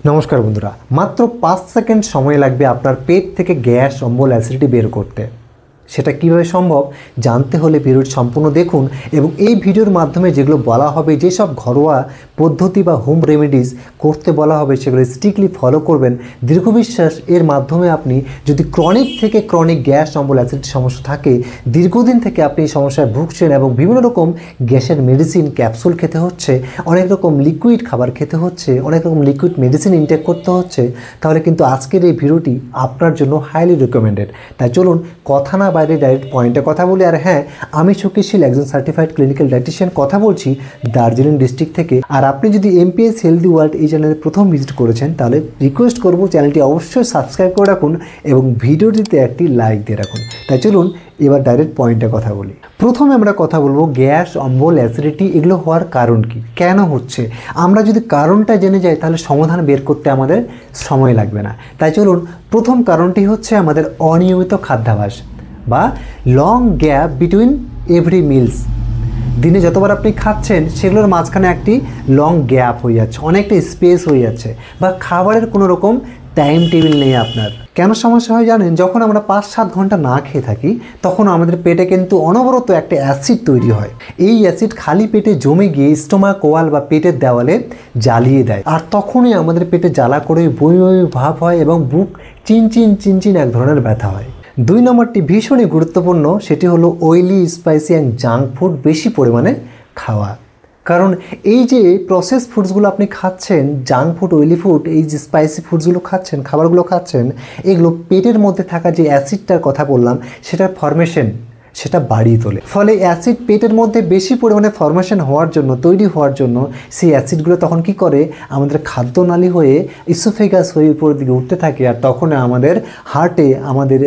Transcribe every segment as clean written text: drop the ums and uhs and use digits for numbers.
নমস্কার বন্ধুরা, মাত্র 5 সেকেন্ড সময় লাগবে আপনার পেট থেকে গ্যাস, অম্বল, অ্যাসিডিটি বের করতে। সেটা কিভাবে সম্ভব জানতে হলে ভিডিওটি সম্পূর্ণ দেখুন এবং এই ভিডিওর মাধ্যমে যেগুলো বলা হবে, যেসব ঘরোয়া পদ্ধতি বা হোম রেমেডিস করতে বলা হবে সেগুলো স্ট্রিক্টলি ফলো করবেন। দীর্ঘবিশ্বাস এর মাধ্যমে আপনি যদি ক্রনিক থেকে ক্রনিক গ্যাস, অম্বল, অ্যাসিডিটির সমস্যা থাকে, দীর্ঘদিন থেকে আপনি এই সমস্যায় ভুগছেন এবং বিভিন্ন রকম গ্যাসের মেডিসিন ক্যাপসুল খেতে হচ্ছে, অনেক রকম লিকুইড খাবার খেতে হচ্ছে, অনেক রকম লিকুইড মেডিসিন ইনটেক করতে হচ্ছে, তাহলে কিন্তু আজকের এই ভিডিওটি আপনার জন্য হাইলি রিকমেন্ডেড। তাই চলুন কথা না বাইরে ডাইরেক্ট পয়েন্টে কথা বলি। আর হ্যাঁ, আমি শক্তিশীল, একজন সার্টিফাইড ক্লিনিক্যাল ডায়েটিশিয়ান, কথা বলছি দার্জিলিং ডিস্ট্রিক্ট থেকে। আর আপনি যদি এমপিএস হেলদি ওয়ার্ল্ড এই চ্যানেলে প্রথম ভিজিট করেছেন তাহলে রিকোয়েস্ট করব চ্যানেলটি অবশ্যই সাবস্ক্রাইব করে রাখুন এবং ভিডিওটিতে একটি লাইক দিয়ে রাখুন। তাই চলুন এবার ডাইরেক্ট পয়েন্টে কথা বলি। প্রথমে আমরা কথা বলবো গ্যাস, অম্বল, অ্যাসিডিটি এগুলো হওয়ার কারণ কি, কেন হচ্ছে। আমরা যদি কারণটা জেনে যাই তাহলে সমাধান বের করতে আমাদের সময় লাগবে না। তাই চলুন, প্রথম কারণটি হচ্ছে আমাদের অনিয়মিত খাদ্যাভ্যাস বা long gap between every meals. দিনে যতবার আপনি খাচ্ছেন সেগুলোর মাঝখানে একটি লং গ্যাপ হয়ে যাচ্ছে, অনেকটা স্পেস হয়ে যাচ্ছে, বা খাবারের কোনো রকম টাইম টেবিল নেই আপনার। কেন সমস্যা হয় জানেন? যখন আমরা 5-7 ঘন্টা না খেয়ে থাকি তখন আমাদের পেটে কিন্তু অনবরত একটা অ্যাসিড তৈরি হয়। এই অ্যাসিড খালি পেটে জমে গিয়ে স্টোমাক ওয়াল বা পেটের দেওয়ালে জ্বালিয়ে দেয়, আর তখনই আমাদের পেটে জ্বালা করে বমি বমি ভাব হয় এবং বুক চিনচিন এক ধরনের ব্যথা হয়। 2 নম্বরটি ভীষণই গুরুত্বপূর্ণ, সেটি হলো oily, spicy and junk food বেশি পরিমাণে খাওয়া। কারণ এই যে প্রসেস ফুডসগুলো আপনি খাচ্ছেন, জাঙ্ক ফুড, অয়েলি ফুড, এই যে স্পাইসি ফুডসগুলো খাচ্ছেন, খাবারগুলো খাচ্ছেন, এগুলো পেটের মধ্যে থাকা যে অ্যাসিডটার কথা বললাম সেটার ফরমেশন সেটা বাড়িয়ে তোলে। ফলে অ্যাসিড পেটের মধ্যে বেশি পরিমাণে ফরমেশন হওয়ার জন্য, তৈরি হওয়ার জন্য সেই অ্যাসিডগুলো তখন কি করে, আমাদের খাদ্যনালী হয়ে ইসোফেগাস হয়ে উপরের দিকে উঠতে থাকে, আর তখন আমাদের হার্টে, আমাদের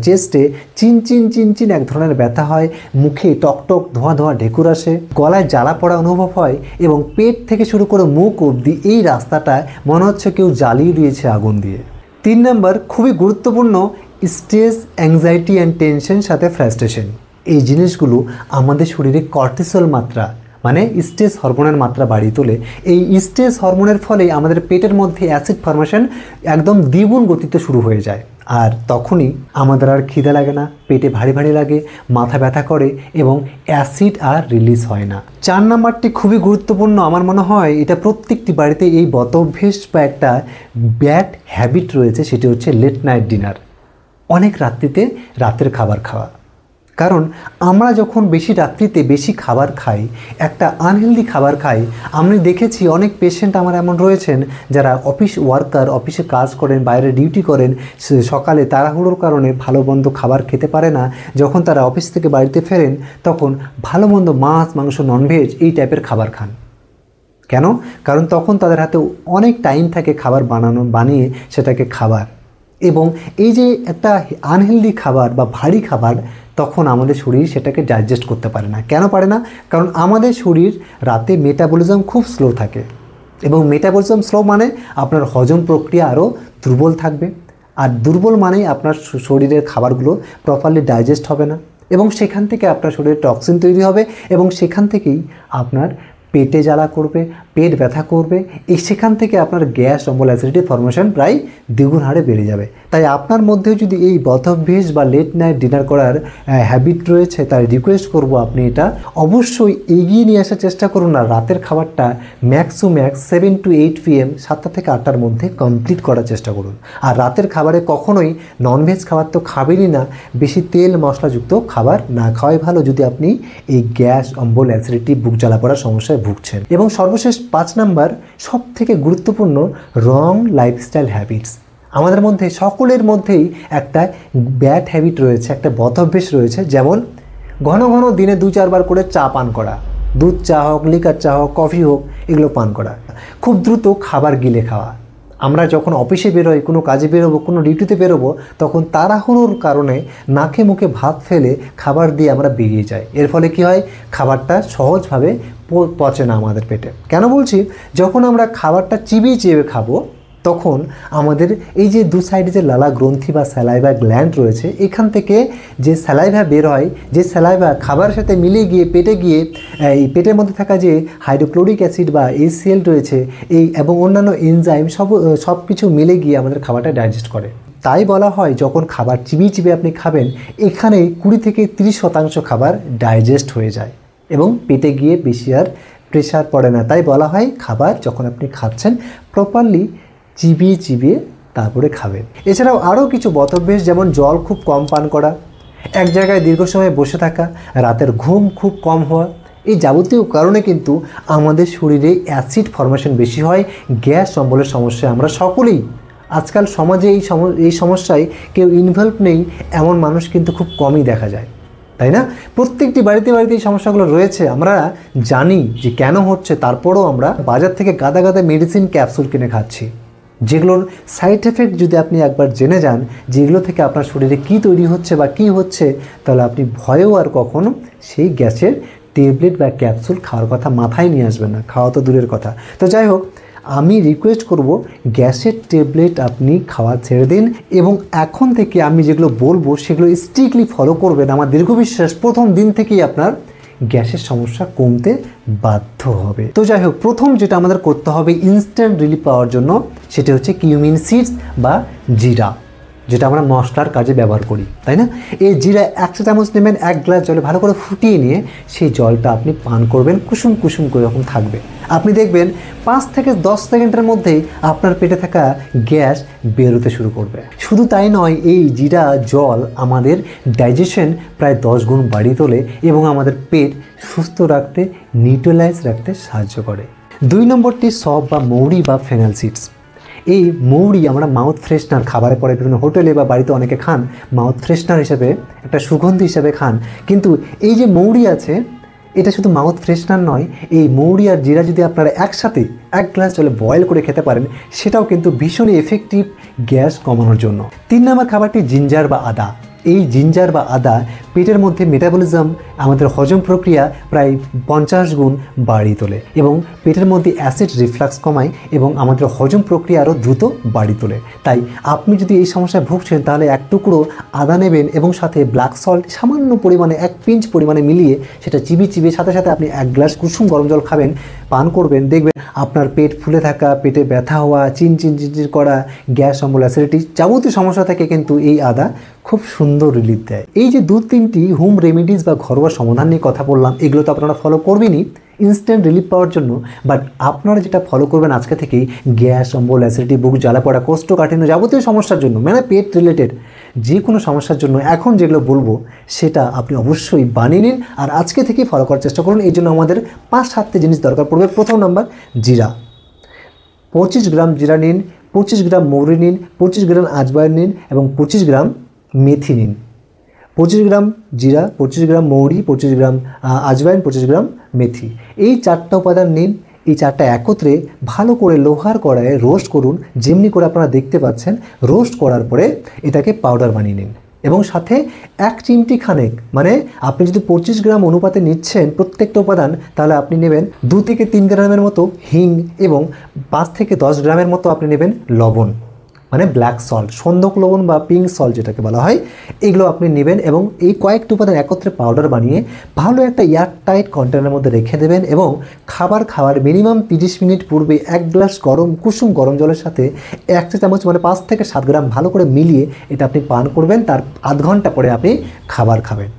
চেস্টে চিনচিন এক ধরনের ব্যথা হয়, মুখে টকটক ধোঁয়া ঢেকুর আসে, গলায় জ্বালা পড়া অনুভব হয় এবং পেট থেকে শুরু করে মুখ অবধি এই রাস্তাটায় মনে হচ্ছে কেউ জ্বালিয়ে দিয়েছে আগুন দিয়ে। 3 নম্বর খুবই গুরুত্বপূর্ণ, স্ট্রেস, অ্যাংজাইটি অ্যান্ড টেনশন সাথে ফ্রাস্ট্রেশন। এই জিনিসগুলো আমাদের শরীরে কর্টিসল মাত্রা মানে স্ট্রেস হরমোনের মাত্রা বাড়িয়ে তোলে। এই স্ট্রেস হরমোনের ফলে আমাদের পেটের মধ্যে অ্যাসিড ফরমেশন একদম দ্বিগুণ গতিতে শুরু হয়ে যায়, আর তখনই আমাদের আর খিদে লাগে না, পেটে ভারী লাগে, মাথা ব্যথা করে এবং অ্যাসিড আর রিলিজ হয় না। 4 নম্বরটি খুবই গুরুত্বপূর্ণ, আমার মনে হয় এটা প্রত্যেকটি বাড়িতে এই বদ অভ্যেস বা একটা ব্যাড হ্যাবিট রয়েছে, সেটি হচ্ছে লেট নাইট ডিনার, অনেক রাত্রিতে রাতের খাবার খাওয়া। কারণ আমরা যখন বেশি রাত্রিতে বেশি খাবার খাই, একটা আনহেলদি খাবার খাই, আমি দেখেছি অনেক পেশেন্ট আমার এমন রয়েছেন যারা অফিস ওয়ার্কার, অফিসে কাজ করেন, বাইরে ডিউটি করেন, সকালে তাড়াহুড়োর কারণে ভালো মন্দ খাবার খেতে পারে না। যখন তারা অফিস থেকে বাড়িতে ফেরেন তখন ভালো মন্দ মাছ, মাংস, ননভেজ এই টাইপের খাবার খান। কেন? কারণ তখন তাদের হাতে অনেক টাইম থাকে খাবার বানিয়ে সেটাকে খাবার, এবং এই যে একটা আনহেলদি খাবার বা ভারী খাবার তখন আমাদের শরীর সেটাকে ডাইজেস্ট করতে পারে না। কেন পারে না? কারণ আমাদের শরীর রাতে মেটাবলিজম খুব স্লো থাকে, এবং মেটাবলিজম স্লো মানে আপনার হজম প্রক্রিয়া আরও দুর্বল থাকবে, আর দুর্বল মানেই আপনার শরীরের খাবারগুলো প্রপারলি ডাইজেস্ট হবে না, এবং সেখান থেকে আপনার শরীরে টক্সিন তৈরি হবে, এবং সেখান থেকেই আপনার পেটে জ্বালা করবে, পেট ব্যথা করবে, সেখান থেকে আপনার গ্যাস, অম্বল, অ্যাসিডিটি ফরমেশন প্রায় দ্বিগুণ হারে বেড়ে যাবে। তাই আপনার মধ্যেও যদি এই বদঅভ্যাস বা লেট নাইট ডিনার করার হ্যাবিট রয়েছে, তাই রিকোয়েস্ট করব আপনি এটা অবশ্যই এগিয়ে নিয়ে আসার চেষ্টা করুন। আর রাতের খাবারটা max to max 7 to 8 PM, 7টা থেকে 8টার মধ্যে কমপ্লিট করার চেষ্টা করুন। আর রাতের খাবারে কখনোই ননভেজ খাবার তো খাবেনই না, বেশি তেল মশলাযুক্ত খাবার না খাওয়াই ভালো যদি আপনি এই গ্যাস, অম্বল, অ্যাসিডিটি, বুক জ্বালা পড়ার সমস্যায় ভুগছেন। এবং সর্বশেষ 5 নম্বর সব থেকে গুরুত্বপূর্ণ, রং লাইফস্টাইল হ্যাবিটস। আমাদের মধ্যে সকলের মধ্যেই একটা ব্যাড হ্যাবিট রয়েছে, একটা বদ অভ্যেস রয়েছে, যেমন ঘন দিনে 2-4 বার করে চা পান করা, দুধ চা হোক, লিকার চা হোক, কফি হোক, এগুলো পান করা, খুব দ্রুত খাবার গিলে খাওয়া। আমরা যখন অফিসে বেরোই, কোনো কাজে বেরোবো, কোনো ডিউটিতে বেরোবো, তখন তাড়াহুড়োর কারণে নাকে মুখে ভাত ফেলে খাবার দিয়ে আমরা বেরিয়ে যাই। এর ফলে কি হয়? খাবারটা সহজভাবে পচে না আমাদের পেটে। কেন বলছি? যখন আমরা খাবারটা চিবিয়ে খাবো তখন আমাদের এই যে দু সাইডে যে লালা গ্রন্থি বা স্যালাইভা গ্ল্যান্ড রয়েছে, এখান থেকে যে স্যালাইভা বের হয়, যে স্যালাইভা খাবারের সাথে মিলে গিয়ে পেটে গিয়ে এই পেটের মধ্যে থাকা যে হাইড্রোক্লোরিক অ্যাসিড বা HCl রয়েছে এই এবং অন্যান্য এনজাইম সব কিছু মিলে গিয়ে আমাদের খাবারটা ডাইজেস্ট করে। তাই বলা হয় যখন খাবার চিবিয়ে চিবিয়ে আপনি খাবেন, এখানে 20 থেকে 30% খাবার ডাইজেস্ট হয়ে যায় এবং পেটে গিয়ে বেশি আর প্রেশার পড়ে না। তাই বলা হয় খাবার যখন আপনি খাচ্ছেন প্রপারলি চিবিয়ে চিবিয়ে তারপরে খাবেন। এছাড়াও আরও কিছু বদভ্যাস, যেমন জল খুব কম পান করা, এক জায়গায় দীর্ঘ সময় বসে থাকা, রাতের ঘুম খুব কম হওয়া, এই যাবতীয় কারণে কিন্তু আমাদের শরীরে অ্যাসিড ফর্মেশন বেশি হয়, গ্যাস অম্বলের সমস্যায় আমরা সকলেই আজকাল সমাজে এই সমস্যায় কেউ ইনভলভ নেই এমন মানুষ কিন্তু খুব কমই দেখা যায়, তাই না? প্রত্যেকটি বাড়িতে বাড়িতে এই সমস্যাগুলো রয়েছে, আমরা জানি যে কেন হচ্ছে, তারপরেও আমরা বাজার থেকে গাদা গাদা মেডিসিন ক্যাপসুল কিনে খাচ্ছি, যেগুলোর সাইড এফেক্ট যদি আপনি একবার জেনে যান যেগুলো থেকে আপনার শরীরে কী তৈরি হচ্ছে বা কী হচ্ছে, তাহলে আপনি ভয়েও আর কখনো সেই গ্যাসের ট্যাবলেট বা ক্যাপসুল খাওয়ার কথা মাথায় নিয়ে আসবেন না, খাওয়া তো দূরের কথা। তো যাই হোক, আমি রিকোয়েস্ট করব গ্যাসের ট্যাবলেট আপনি খাওয়া ছেড়ে দিন এবং এখন থেকে আমি যেগুলো বলবো সেগুলো স্ট্রিক্টলি ফলো করবেন। আমার দীর্ঘ বিশ্বাস প্রথম দিন থেকেই আপনার গ্যাসের সমস্যা কমতে বাধ্য হবে। তো যাই হোক, প্রথম যেটা আমাদের করতে হবে ইনস্ট্যান্ট রিলিফ পাওয়ার জন্য, সেটা হচ্ছে কিউমিন সিডস বা জিরা, যেটা আমরা মশলার কাজে ব্যবহার করি, তাই না? এই জিরা 1 চামচ নেবেন, 1 গ্লাস জলে ভালো করে ফুটিয়ে নিয়ে সেই জলটা আপনি পান করবেন, কুসুম কুসুম করে যখন থাকবে আপনি দেখবেন 5 থেকে 10 সেকেন্ডের মধ্যেই আপনার পেটে থাকা গ্যাস বেরোতে শুরু করবে। শুধু তাই নয়, এই জিরা জল আমাদের ডাইজেশন প্রায় 10 গুণ বাড়িয়ে তোলে এবং আমাদের পেট সুস্থ রাখতে, নিউট্রালাইজ রাখতে সাহায্য করে। 2 নম্বরটি সব বা মৌরি বা ফেনাল সিডস। এই মৌরি আমরা মাউথ ফ্রেশনার, খাবারের পরে বিভিন্ন হোটেলে বা বাড়িতে অনেকে খান, মাউথ ফ্রেশনার হিসেবে, একটা সুগন্ধি হিসেবে খান। কিন্তু এই যে মৌরি আছে, এটা শুধু মাউথ ফ্রেশনার নয়, এই মৌরি আর জিরা যদি আপনারা একসাথে 1 গ্লাস জলে বয়েল করে খেতে পারেন, সেটাও কিন্তু ভীষণই এফেক্টিভ গ্যাস কমানোর জন্য। 3 নম্বর খাবারটি জিঞ্জার বা আদা। এই জিঞ্জার বা আদা পেটের মধ্যে মেটাবলিজম, আমাদের হজম প্রক্রিয়া প্রায় 50 গুণ বাড়িয়ে তোলে এবং পেটের মধ্যে অ্যাসিড রিফ্লাক্স কমায় এবং আমাদের হজম প্রক্রিয়া আরও দ্রুত বাড়িয়ে তোলে। তাই আপনি যদি এই সমস্যায় ভুগছেন, তাহলে 1 টুকরো আদা নেবেন এবং সাথে ব্ল্যাক সল্ট সামান্য পরিমাণে 1 পিঞ্চ পরিমাণে মিলিয়ে সেটা চিবিয়ে সাথে সাথে আপনি 1 গ্লাস কুসুম গরম জল খাবেন, পান করবেন, দেখবেন আপনার পেট ফুলে থাকা, পেটে ব্যথা হওয়া, চিনচির করা, গ্যাস অম্বল, অ্যাসিডিটি যাবতীয় সমস্যা থেকে কিন্তু এই আদা খুব সুন্দর রিলিফ দেয়। এই যে 2-3টি হোম রেমেডিস বা ঘরোয়া সমাধান নিয়ে কথা বললাম, এগুলো তো আপনারা ফলো করবেনই ইনস্ট্যান্ট রিলিফ পাওয়ার জন্য, বাট আপনারা যেটা ফলো করবেন আজকে থেকেই গ্যাস অম্বল, অ্যাসিডিটি, বুক জ্বালা পড়া, কোষ্ঠকাঠিন্য যাবতীয় সমস্যার জন্য, মানে পেট রিলেটেড যে কোনো সমস্যার জন্য এখন যেগুলো বলবো সেটা আপনি অবশ্যই বানিয়ে নিন আর আজকে থেকেই ফলো করার চেষ্টা করুন। এই জন্য আমাদের 5-7টি জিনিস দরকার পড়বে। প্রথম নাম্বার জিরা, 25 গ্রাম জিরা নিন, 25 গ্রাম মৌরি নিন, 25 গ্রাম আজওয়াইন নিন এবং 25 গ্রাম মেথি নিন। 25 গ্রাম জিরা, 25 গ্রাম মৌরি, 25 গ্রাম আজওয়াইন, 25 গ্রাম মেথি, এই 4টা উপাদান নিন। এই 4টা একত্রে ভালো করে লোহার কড়াইয়ে রোস্ট করুন, যেমনি করে আপনারা দেখতে পাচ্ছেন। রোস্ট করার পরে এটাকে পাউডার বানিয়ে নিন এবং সাথে 1 চিমটি খানেক, মানে আপনি যদি 25 গ্রাম অনুপাতে নিচ্ছেন প্রত্যেকটা উপাদান, তাহলে আপনি নেবেন 2 থেকে 3 গ্রামের মতো হিং এবং 5 থেকে 10 গ্রামের মতো আপনি নেবেন লবণ, মানে ব্ল্যাক সল্ট, সন্দক লবণ বা পিঙ্ক সল্ট যেটাকে বলা হয়, এগুলো আপনি নেবেন এবং এই কয়েকটি উপাদান একত্রে পাউডার বানিয়ে ভালো একটা এয়ারটাইট কন্টেনারের মধ্যে রেখে দেবেন এবং খাবার খাওয়ার মিনিমাম 30 মিনিট পূর্বে 1 গ্লাস কুসুম গরম জলের সাথে 1 চা চামচ, মানে 5 থেকে 7 গ্রাম ভালো করে মিলিয়ে এটা আপনি পান করবেন। তার আধ ঘন্টা পরে আপনি খাবার খাবেন।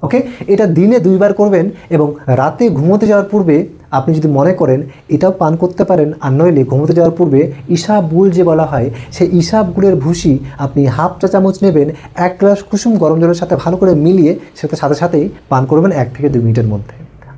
ওকে, এটা দিনে 2 বার করবেন এবং রাতে ঘুমোতে যাওয়ার পূর্বে আপনি যদি মনে করেন এটাও পান করতে পারেন, আর নইলে ঘুমোতে যাওয়ার পূর্বে ইসাবগুল যে বলা হয়, সেই ইসাবগুলের ভুসি আপনি 1/2 চা চামচ নেবেন, 1 গ্লাস কুসুম গরম জলের সাথে ভালো করে মিলিয়ে সেটার সাথে সাথেই পান করবেন 1 থেকে 2 মিনিটের মধ্যে।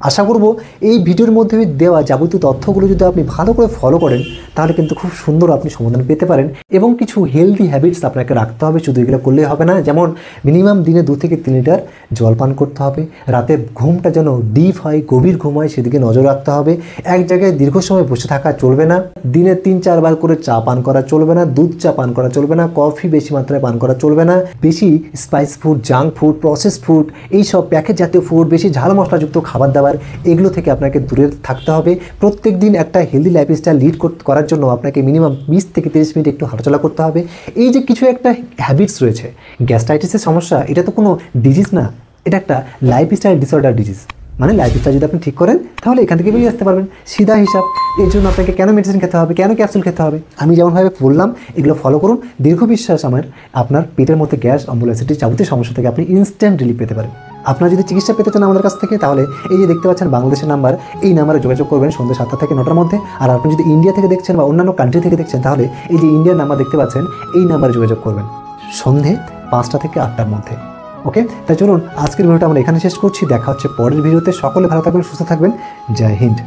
আশা করব এই ভিডিওর মধ্যে দেওয়া যাবতীয় তথ্যগুলো যদি আপনি ভালো করে ফলো করেন, তাহলে কিন্তু খুব সুন্দর আপনি সমাধান পেতে পারেন এবং কিছু হেলদি হ্যাবিটস আপনাকে রাখতে হবে। শুধু এগুলো করলেই হবে না, যেমন মিনিমাম দিনে 2 থেকে 3 লিটার জল পান করতে হবে, রাতে ঘুমটা যেন ডিপ হয়, গভীর ঘুম হয় সেদিকে নজর রাখতে হবে, এক জায়গায় দীর্ঘ সময় বসে থাকা চলবে না, দিনে 3-4 বার করে চা পান করা চলবে না, দুধ চা পান করা চলবে না, কফি বেশি মাত্রায় পান করা চলবে না, বেশি spice food, junk food, process food, এইসব প্যাকেট জাতীয় ফুড, বেশি ঝাল মশলাযুক্ত খাবার দাবার সুগার এগুলো থেকে আপনাকে দূরে থাকতে হবে। প্রত্যেক দিন একটা হেলদি লাইফস্টাইল লিড করার জন্য আপনাকে মিনিমাম 20 থেকে 30 মিনিট একটু হাঁটাচলা করতে হবে। এই যে কিছু একটা হ্যাবিটস রয়েছে, গ্যাস্ট্রাইটিসের সমস্যা এটা তো কোনো ডিজিজ না, এটা একটা লাইফস্টাইল ডিসঅর্ডার ডিজিজ। মানে লাইফস্টাইল যদি আপনি ঠিক করেন তাহলে এখান থেকে বেরিয়ে আসতে পারবেন, সিধা হিসাব। এর জন্য আপনাকে কেন মেডিসিন খেতে হবে, কেন ক্যাপসুল খেতে হবে? আমি যেমনভাবে বললাম এগুলো ফলো করুন, দীর্ঘ বিশ্বাস আমার আপনার পেটের মধ্যে গ্যাস, অম্বল, অ্যাসিডিটি যাবতীয় সমস্যা থেকে আপনি ইনস্ট্যান্ট রিলিফ পেতে পারেন। আপনারা যদি চিকিৎসা পেতে চান আমাদের কাছ থেকে তাহলে এই যে দেখতে পাচ্ছেন বাংলাদেশের নাম্বার, এই নাম্বারে যোগাযোগ করবেন সন্ধ্যা 7টা থেকে 9টার মধ্যে। আর আপনি যদি ইন্ডিয়া থেকে দেখছেন বা অন্যান্য কান্ট্রি থেকে দেখছেন তাহলে এই যে ইন্ডিয়ার নাম্বার দেখতে পাচ্ছেন, এই নাম্বারে যোগাযোগ করবেন সন্ধে 5টা থেকে 8টার মধ্যে। ওকে, তাই চলুন আজকের ভিডিওটা আমরা এখানে শেষ করছি। দেখা হচ্ছে পরের ভিডিওতে। সকলে ভালো থাকবেন, সুস্থ থাকবেন। জয় হিন্দ।